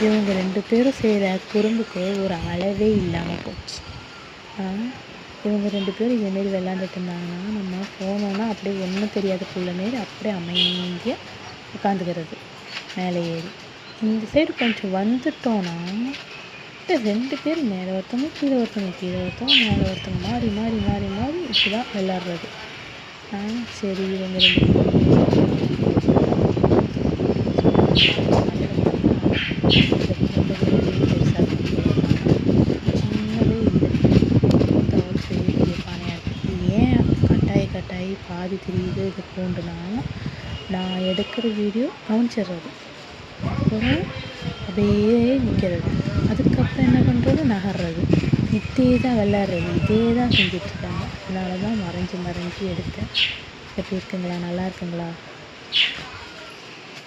இவங்க 2 பேரும் செய்கிற குறும்புக்கு ஒரு அளவே இல்லாமல் போச்சு. இவங்க 2 பேரும் இதேமாரி விளாண்டுட்டு இருந்தாங்கன்னா, நம்ம போனோன்னா அப்படியே ஒன்றும் தெரியாத புள்ள மாரி அப்படியே அமைதியாக உட்காந்துக்கிறது மேலே ஏறி. இந்த சைடு கொஞ்சம் வந்துட்டோன்னா 2 பேர் மேலே ஒருத்தவங்க கீழே ஒருத்தவங்க கீழே ஒருத்தவங்க மேலே ஒருத்தவங்க மாறி மாறி மாறி மாறி இப்படி தான் விளாட்றது. சரி இவங்க 2 சின்னதே இல்லை, ஒரு பெரிய பெரிய பானையாக இருக்குது. ஏன் கட்டாயி பாதி தெரியுது இது பூண்டுனா, நான் எடுக்கிற வீடியோ கவனிச்சிடுறது, அப்புறம் அப்படியே நிற்கிறது, அதுக்கப்புறம் என்ன பண்ணுறது, நகர்றது, இதே தான் விளாட்றது, இதே தான் செஞ்சிட்ருக்காங்க. அதனால தான் மறைஞ்சி எடுத்தேன். எப்படி இருக்குங்களா, நல்லா இருக்குங்களா?